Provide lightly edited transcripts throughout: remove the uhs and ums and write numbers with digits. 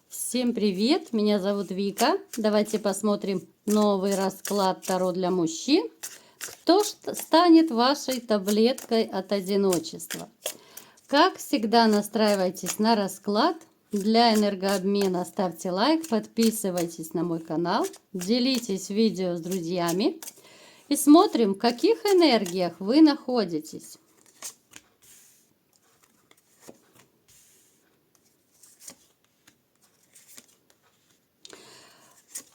Всем привет! Меня зовут Вика. Давайте посмотрим новый расклад Таро для мужчин. Кто станет вашей таблеткой от одиночества? Как всегда, настраивайтесь на расклад. Для энергообмена ставьте лайк, подписывайтесь на мой канал, делитесь видео с друзьями и смотрим, в каких энергиях вы находитесь.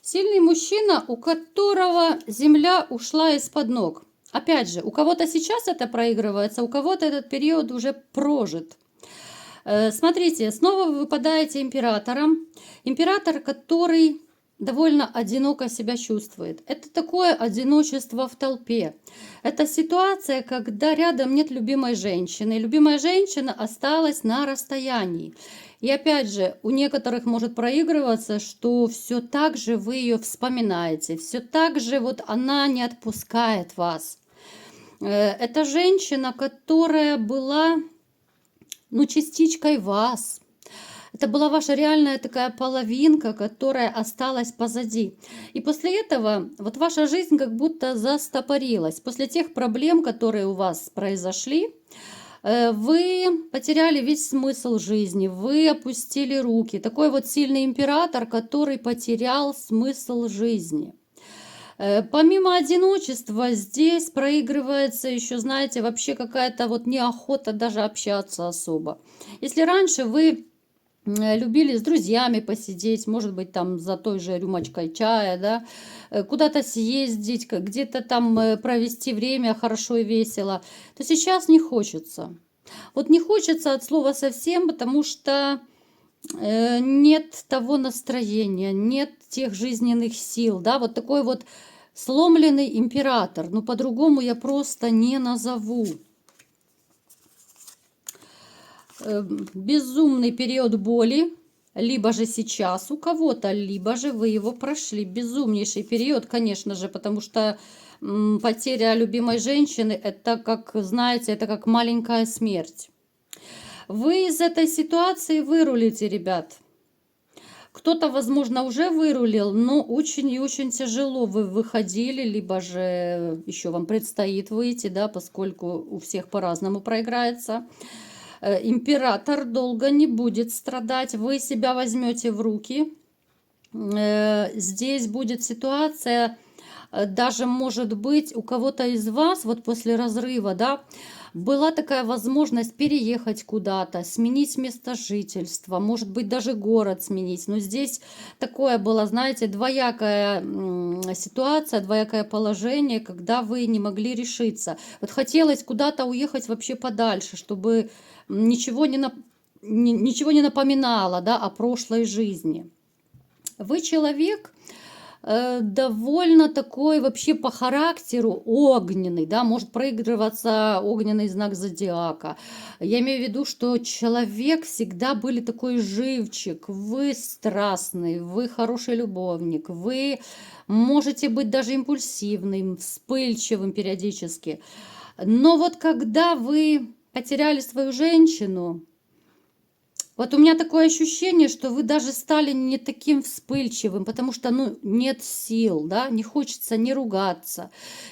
Сильный мужчина, у которого земля ушла из-под ног. Опять же, у кого-то сейчас это проигрывается, у кого-то этот период уже прожит. Смотрите, снова вы выпадаете императором. Император, который довольно одиноко себя чувствует. Это такое одиночество в толпе. Это ситуация, когда рядом нет любимой женщины. Любимая женщина осталась на расстоянии. И опять же, у некоторых может проигрываться, что все так же вы ее вспоминаете. Все так же вот она не отпускает вас. Это женщина, которая была, частичкой вас. Это была ваша реальная такая половинка, которая осталась позади. И после этого вот ваша жизнь как будто застопорилась. После тех проблем, которые у вас произошли, вы потеряли весь смысл жизни, вы опустили руки. Такой вот сильный император, который потерял смысл жизни. Помимо одиночества, здесь проигрывается еще, знаете, вообще какая-то вот неохота даже общаться особо. Если раньше вы любили с друзьями посидеть, может быть, там за той же рюмочкой чая, да, куда-то съездить, где-то там провести время хорошо и весело, то сейчас не хочется. Вот не хочется от слова совсем, потому что нет того настроения, нет тех жизненных сил, да, вот такой вот сломленный император, ну по-другому я просто не назову. Безумный период боли, либо же сейчас у кого-то, либо же вы его прошли. Безумнейший период, конечно же, потому что потеря любимой женщины, это как, знаете, это как маленькая смерть. Вы из этой ситуации вырулите, ребят. Кто-то, возможно, уже вырулил, но очень и очень тяжело вы выходили, либо же еще вам предстоит выйти, да, поскольку у всех по-разному проиграется. Император долго не будет страдать, вы себя возьмете в руки. Здесь будет ситуация, даже может быть у кого-то из вас, вот после разрыва, да, была такая возможность переехать куда-то, сменить место жительства, может быть даже город сменить. Но здесь такое было, знаете, двоякая ситуация, двоякое положение, когда вы не могли решиться. Вот хотелось куда-то уехать вообще подальше, чтобы ничего не напоминало, да, о прошлой жизни. Вы человек довольно такой вообще по характеру огненный, да, может проигрываться огненный знак зодиака. Я имею в виду, что человек всегда были такой живчик, вы страстный, вы хороший любовник, вы можете быть даже импульсивным, вспыльчивым периодически. Но вот когда вы потеряли свою женщину, вот у меня такое ощущение, что вы даже стали не таким вспыльчивым, потому что, нет сил, да, не хочется не ругаться,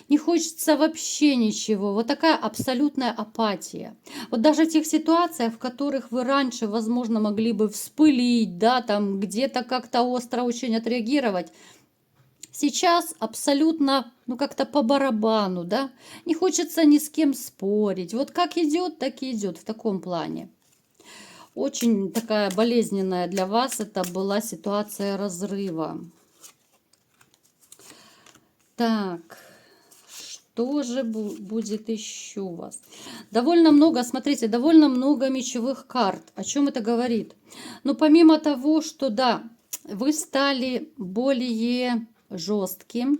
не хочется вообще ничего. Вот такая абсолютная апатия. Вот даже в тех ситуациях, в которых вы раньше, возможно, могли бы вспылить, да, там где-то как-то остро очень отреагировать, сейчас абсолютно, как-то по барабану, да, не хочется ни с кем спорить. Вот как идет, так и идет в таком плане. Очень такая болезненная для вас это была ситуация разрыва. Так, что же будет еще у вас? Довольно много, смотрите, довольно много мечевых карт. О чем это говорит? Помимо того, что да, вы стали более жестким,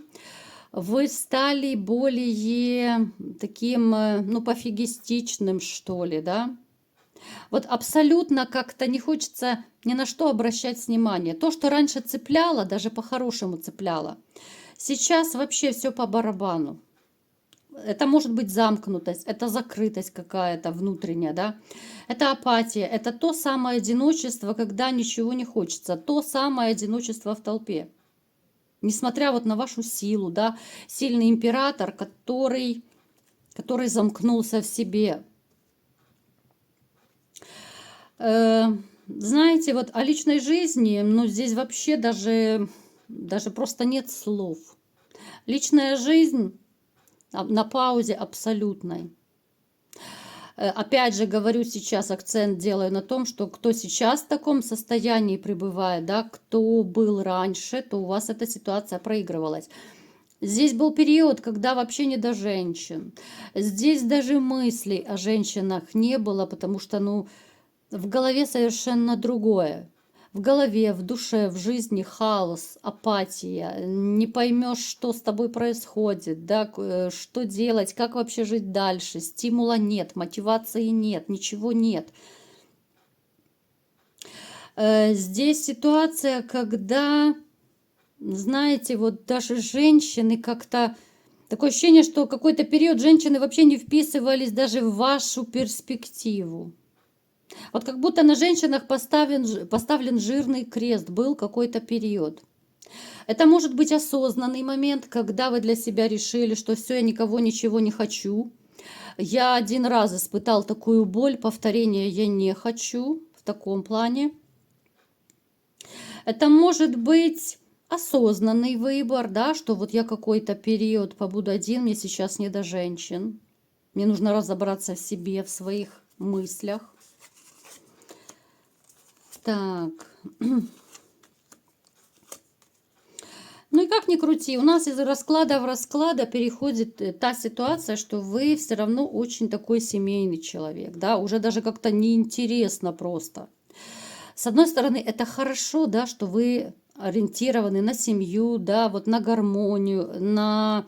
вы стали более таким, пофигистичным, что ли, да? Вот абсолютно как-то не хочется ни на что обращать внимание. То, что раньше цепляло, даже по-хорошему цепляло, сейчас вообще все по барабану. Это может быть замкнутость, это закрытость какая-то внутренняя, да. Это апатия, это то самое одиночество, когда ничего не хочется, то самое одиночество в толпе. Несмотря вот на вашу силу, да, сильный император, который замкнулся в себе. Знаете, вот о личной жизни, ну, здесь вообще даже просто нет слов. Личная жизнь на паузе абсолютной. Опять же, говорю сейчас, акцент делаю на том, что кто сейчас в таком состоянии пребывает, да, кто был раньше, то у вас эта ситуация проигрывалась. Здесь был период, когда вообще не до женщин. Здесь даже мыслей о женщинах не было, потому что, ну, в голове совершенно другое. В голове, в душе, в жизни хаос, апатия. Не поймешь, что с тобой происходит, да, что делать, как вообще жить дальше. Стимула нет, мотивации нет, ничего нет. Здесь ситуация, когда, знаете, вот даже женщины как-то... Такое ощущение, что какой-то период женщины вообще не вписывались даже в вашу перспективу. Вот как будто на женщинах поставлен жирный крест, был какой-то период. Это может быть осознанный момент, когда вы для себя решили, что все, я никого ничего не хочу. Я один раз испытал такую боль, повторения я не хочу в таком плане. Это может быть осознанный выбор, да, что вот я какой-то период побуду один, мне сейчас не до женщин. Мне нужно разобраться в себе, в своих мыслях. Так. Ну и как ни крути, у нас из расклада в расклада переходит та ситуация, что вы все равно очень такой семейный человек, да, уже даже как-то неинтересно просто. С одной стороны, это хорошо, да, что вы ориентированы на семью, да, вот на гармонию, на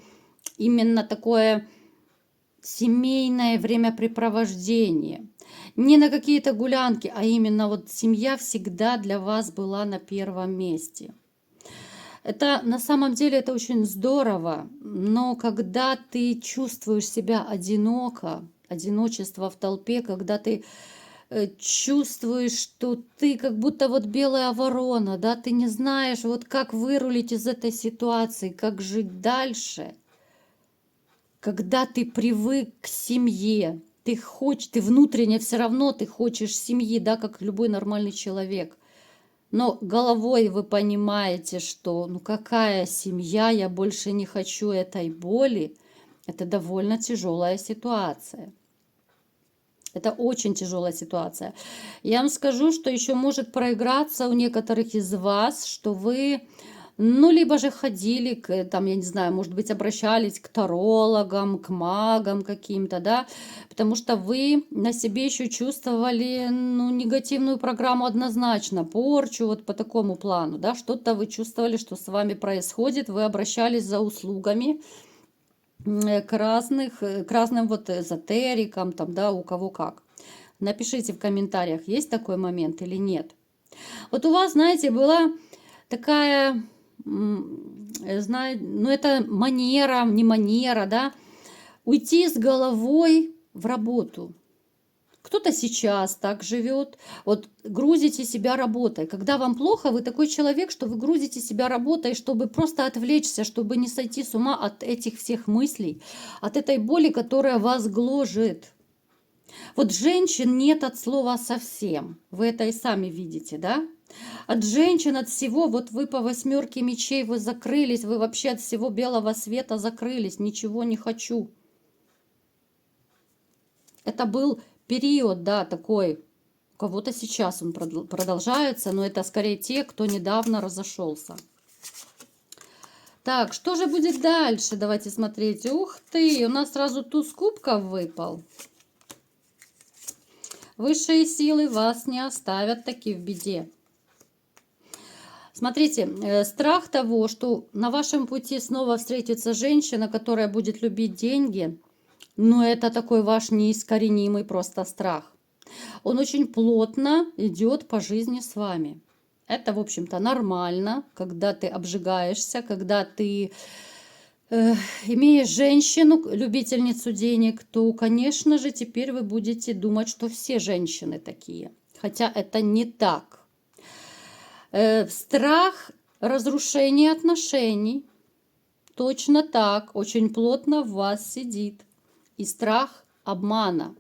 именно такое семейное времяпрепровождение. Не на какие-то гулянки, а именно вот семья всегда для вас была на первом месте. Это на самом деле это очень здорово, но когда ты чувствуешь себя одиноко, одиночество в толпе, когда ты чувствуешь, что ты как будто вот белая ворона, да, ты не знаешь, вот как вырулить из этой ситуации, как жить дальше, когда ты привык к семье, ты внутренне все равно ты хочешь семьи, да, как любой нормальный человек. Но головой вы понимаете, что ну какая семья, я больше не хочу этой боли. Это довольно тяжелая ситуация. Это очень тяжелая ситуация. Я вам скажу, что еще может проиграться у некоторых из вас, что вы, ну, либо же ходили, там, я не знаю, может быть, обращались к тарологам, к магам каким-то, да, потому что вы на себе еще чувствовали, ну, негативную программу однозначно, порчу вот по такому плану, да, что-то вы чувствовали, что с вами происходит, вы обращались за услугами, к разным вот эзотерикам, там, да, у кого как. Напишите в комментариях, есть такой момент или нет. Вот у вас, знаете, была такая, ну это манера, не манера, да, уйти с головой в работу. Кто-то сейчас так живет. Вот грузите себя работой. Когда вам плохо, вы такой человек, что вы грузите себя работой, чтобы просто отвлечься, чтобы не сойти с ума от этих всех мыслей, от этой боли, которая вас гложет. Вот женщин нет от слова совсем. Вы это и сами видите, да? От женщин, от всего, вот вы по 8 мечей, вы закрылись, вы вообще от всего белого света закрылись, ничего не хочу. Это был период, да, такой, у кого-то сейчас он продолжается, но это скорее те, кто недавно разошелся. Так, что же будет дальше? Давайте смотреть. Ух ты, у нас сразу туз кубков выпал. Высшие силы вас не оставят таки в беде. Смотрите, страх того, что на вашем пути снова встретится женщина, которая будет любить деньги, но это такой ваш неискоренимый просто страх. Он очень плотно идет по жизни с вами. Это, в общем-то, нормально, когда ты обжигаешься, когда ты Имея женщину, любительницу денег, то, конечно же, теперь вы будете думать, что все женщины такие. Хотя это не так. Страх разрушения отношений. Точно так, очень плотно в вас сидит. И страх обмана.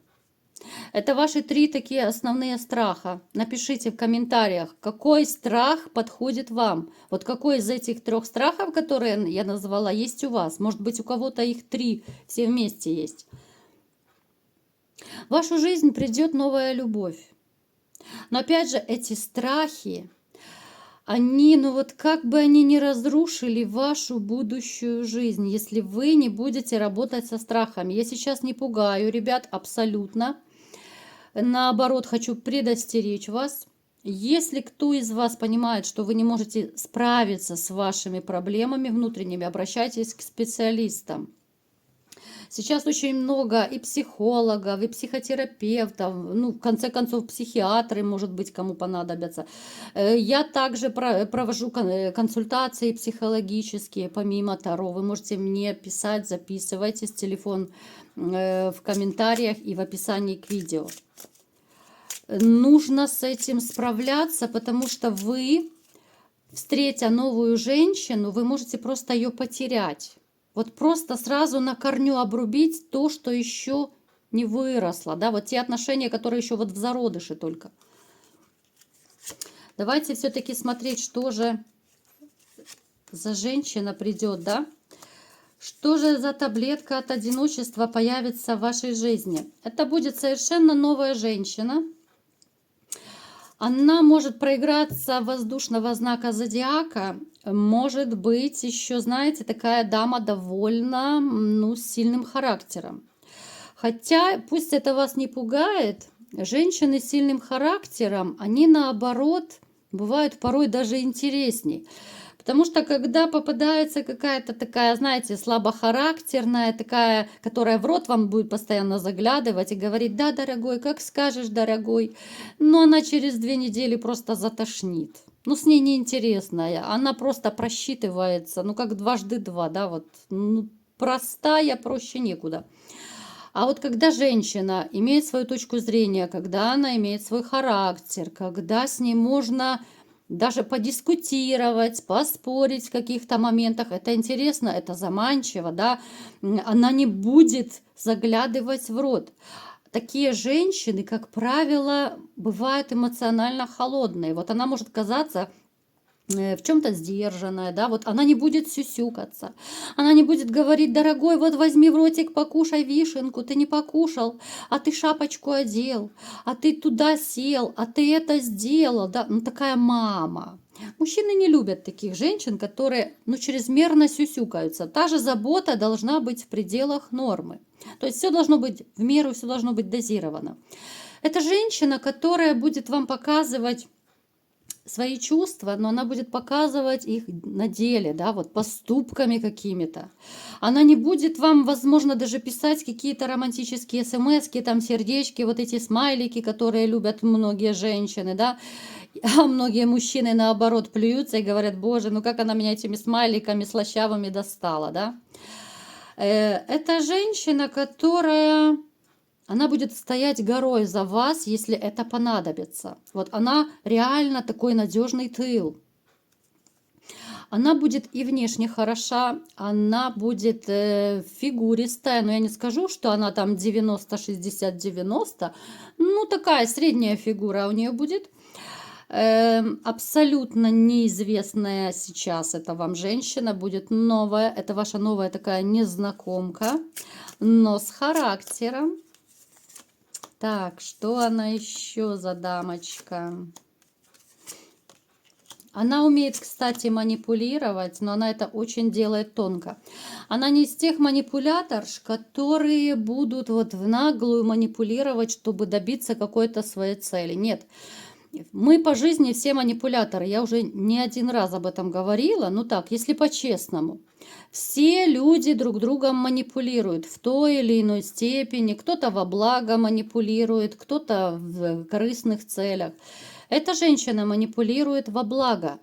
Это ваши 3 такие основные страха. Напишите в комментариях, какой страх подходит вам. Вот какой из этих 3 страхов, которые я назвала, есть у вас. Может быть, у кого-то их 3, все вместе есть. В вашу жизнь придет новая любовь. Но опять же, эти страхи, они, ну вот как бы они ни разрушили вашу будущую жизнь, если вы не будете работать со страхами. Я сейчас не пугаю, ребят, абсолютно. Наоборот, хочу предостеречь вас. Если кто из вас понимает, что вы не можете справиться с вашими проблемами внутренними, обращайтесь к специалистам. Сейчас очень много и психологов, и психотерапевтов, ну, в конце концов, психиатры, может быть, кому понадобятся. Я также провожу консультации психологические, помимо Таро. Вы можете мне писать, записывайтесь, телефон в комментариях и в описании к видео. Нужно с этим справляться, потому что вы, встретя новую женщину, вы можете просто ее потерять. Вот просто сразу на корню обрубить то, что еще не выросло. Да? Вот те отношения, которые еще вот в зародыше только. Давайте все-таки смотреть, что же за женщина придет, да? Что же за таблетка от одиночества появится в вашей жизни? Это будет совершенно новая женщина. Она может проиграться воздушного знака зодиака. Может быть, еще, знаете, такая дама довольно, ну, сильным характером. Хотя, пусть это вас не пугает, женщины с сильным характером, они наоборот бывают порой даже интересней. Потому что когда попадается какая-то такая, знаете, слабохарактерная, такая, которая в рот вам будет постоянно заглядывать и говорить: да, дорогой, как скажешь, дорогой, но она через 2 недели просто затошнит. Ну, с ней неинтересно, она просто просчитывается, ну, как 2 × 2, да, вот, ну, простая, проще некуда. А вот когда женщина имеет свою точку зрения, когда она имеет свой характер, когда с ней можно даже подискутировать, поспорить в каких-то моментах, это интересно, это заманчиво, да, она не будет заглядывать в рот. Такие женщины, как правило, бывают эмоционально холодные. Вот она может казаться в чем-то сдержанная, да, вот она не будет сюсюкаться, она не будет говорить: дорогой, вот возьми в ротик, покушай вишенку, ты не покушал, а ты шапочку одел, а ты туда сел, а ты это сделал, да, ну такая мама. Мужчины не любят таких женщин, которые, ну, чрезмерно сюсюкаются. Та же забота должна быть в пределах нормы. То есть все должно быть в меру, все должно быть дозировано. Это женщина, которая будет вам показывать свои чувства, но она будет показывать их на деле, да, вот поступками какими-то. Она не будет вам, возможно, даже писать какие-то романтические смски, там сердечки, вот эти смайлики, которые любят многие женщины, да, а многие мужчины наоборот плюются и говорят: боже, ну как она меня этими смайликами слащавыми достала, да. Это женщина, которая... Она будет стоять горой за вас, если это понадобится. Вот она реально такой надежный тыл. Она будет и внешне хороша, она будет фигуристая, но я не скажу, что она там 90-60-90. Ну, такая средняя фигура у нее будет. Абсолютно неизвестная сейчас это вам женщина, будет новая. Это ваша новая такая незнакомка, но с характером. Так, что она еще за дамочка? Она умеет, кстати, манипулировать, но она это очень делает тонко. Она не из тех манипуляторш, которые будут вот в наглую манипулировать, чтобы добиться какой-то своей цели. Нет. Мы по жизни все манипуляторы. Я уже не один раз об этом говорила. Ну так, если по-честному. Все люди друг другом манипулируют в той или иной степени. Кто-то во благо манипулирует, кто-то в корыстных целях. Эта женщина манипулирует во благо.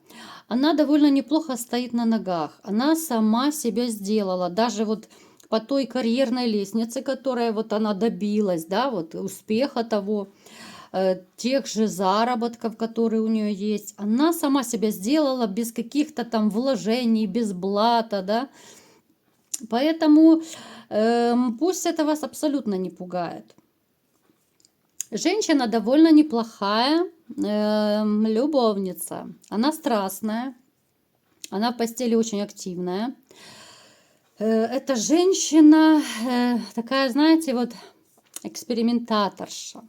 Она довольно неплохо стоит на ногах. Она сама себя сделала. Даже вот по той карьерной лестнице, которая вот она добилась, да, вот успеха того, тех же заработков, которые у нее есть. Она сама себя сделала без каких-то там вложений, без блата, да. Поэтому пусть это вас абсолютно не пугает. Женщина довольно неплохая любовница. Она страстная, она в постели очень активная. Эта женщина такая, знаете, вот экспериментаторша.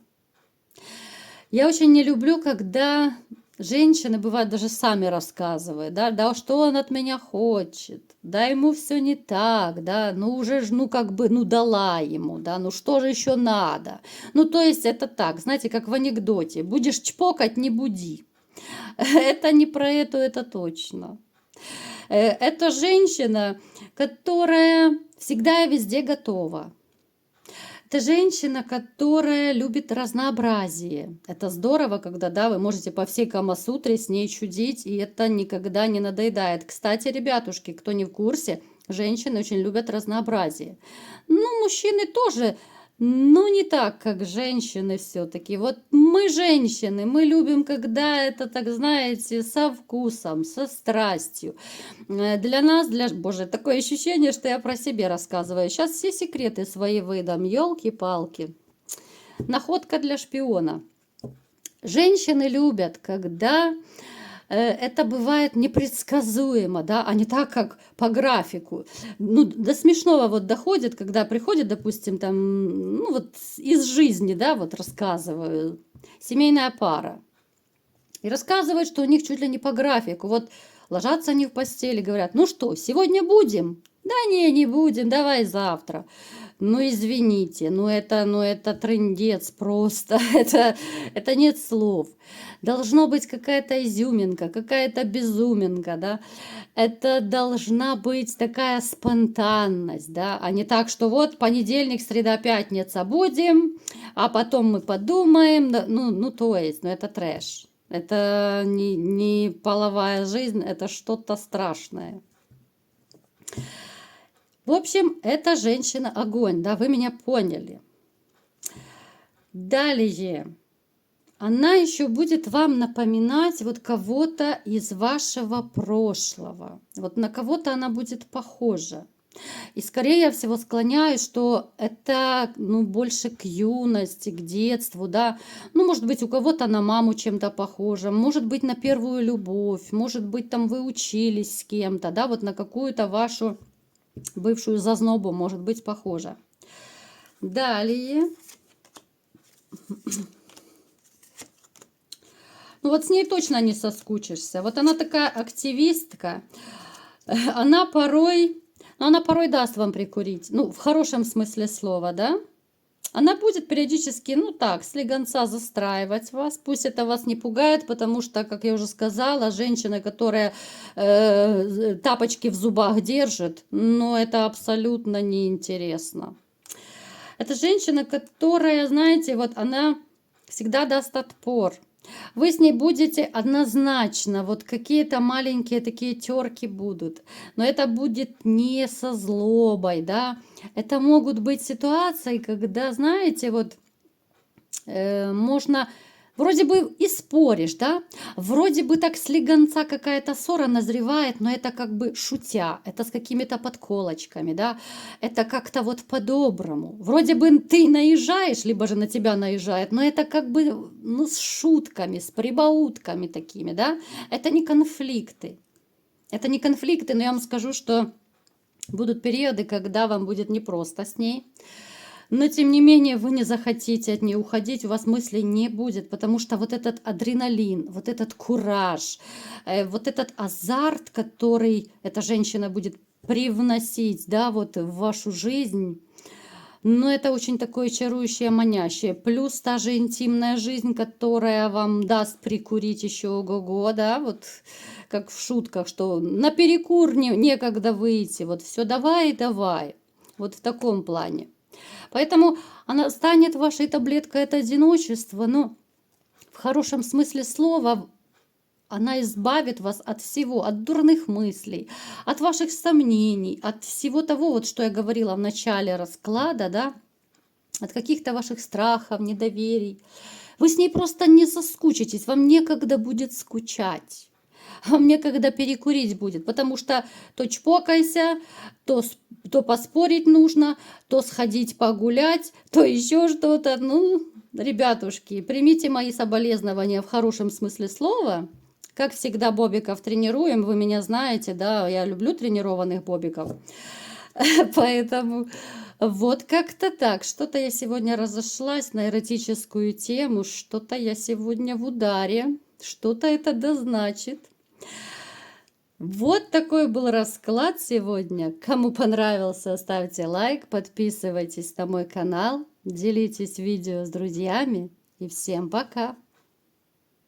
Я очень не люблю, когда женщины, бывают, даже сами рассказывают, да, что он от меня хочет, да, ему все не так, да, ну уже, ну как бы, ну дала ему, да, ну что же еще надо. Ну то есть это так, знаете, как в анекдоте, будешь чпокать, не буди. Это не про это точно. Это женщина, которая всегда и везде готова. Это женщина, которая любит разнообразие. Это здорово, когда, да, вы можете по всей Камасутре с ней чудить, и это никогда не надоедает. Кстати, ребятушки, кто не в курсе, женщины очень любят разнообразие. Ну, мужчины тоже, но не так, как женщины все-таки. Вот мы, женщины, мы любим, когда это, так знаете, со вкусом, со страстью. Для нас, Боже, такое ощущение, что я про себя рассказываю. Сейчас все секреты свои выдам, елки-палки. Находка для шпиона. Женщины любят, когда это бывает непредсказуемо, да, а не так, как по графику. Ну, до смешного вот доходит, когда приходит, допустим, там, ну вот из жизни, да, вот рассказываю, семейная пара. И рассказывают, что у них чуть ли не по графику. Вот ложатся они в постели, говорят, ну что, сегодня будем? Да не будем, давай завтра. Ну, извините, это трындец просто, это нет слов. Должно быть какая-то изюминка, какая-то безуминка, да. Это должна быть такая спонтанность, да, а не так, что вот понедельник, среда, пятница будем, а потом мы подумаем, да, ну, то есть, ну, это трэш. Это не половая жизнь, это что-то страшное. В общем, эта женщина огонь, да, вы меня поняли. Далее, она еще будет вам напоминать вот кого-то из вашего прошлого. Вот на кого-то она будет похожа. И скорее всего склоняюсь, что это, ну, больше к юности, к детству, да. Ну, может быть, у кого-то на маму чем-то похожа, может быть, на первую любовь, может быть, там вы учились с кем-то, да, вот на какую-то вашу бывшую зазнобу, может быть, похожа. Далее. Ну, вот с ней точно не соскучишься. Вот она такая активистка. Она порой даст вам прикурить. Ну, в хорошем смысле слова, да? Она будет периодически, ну так, слегонца застраивать вас. Пусть это вас не пугает, потому что, как я уже сказала, женщина, которая тапочки в зубах держит, но это абсолютно неинтересно. Это женщина, которая, знаете, вот она всегда даст отпор. Вы с ней будете однозначно, вот какие-то маленькие такие терки будут, но это будет не со злобой, да, это могут быть ситуации, когда, знаете, вот можно, вроде бы и споришь, да, вроде бы так слегонца какая-то ссора назревает, но это как бы шутя, это с какими-то подколочками, да, это как-то вот по-доброму. Вроде бы ты наезжаешь, либо же на тебя наезжает, но это как бы, ну, с шутками, с прибаутками такими, да, это не конфликты. Это не конфликты, но я вам скажу, что будут периоды, когда вам будет непросто с ней. Но, тем не менее, вы не захотите от нее уходить, у вас мыслей не будет, потому что вот этот адреналин, вот этот кураж, вот этот азарт, который эта женщина будет привносить, да, вот в вашу жизнь, ну, это очень такое чарующее, манящее. Плюс та же интимная жизнь, которая вам даст прикурить еще ого-го, да, вот как в шутках, что на перекур некогда выйти, вот все давай, давай, вот в таком плане. Поэтому она станет вашей таблеткой от одиночества, но в хорошем смысле слова, она избавит вас от всего, от дурных мыслей, от ваших сомнений, от всего того, вот что я говорила в начале расклада, да, от каких-то ваших страхов, недоверий. Вы с ней просто не соскучитесь, вам некогда будет скучать. Вам некогда перекурить будет, потому что то чпокайся, то поспорить нужно, то сходить погулять, то еще что-то. Ну, ребятушки, примите мои соболезнования в хорошем смысле слова. Как всегда, бобиков тренируем, вы меня знаете, да, я люблю тренированных бобиков. Поэтому вот как-то так. Что-то я сегодня разошлась на эротическую тему, что-то я сегодня в ударе, что-то это да значит. Вот такой был расклад сегодня. Кому понравился, ставьте лайк, подписывайтесь на мой канал, делитесь видео с друзьями и всем пока!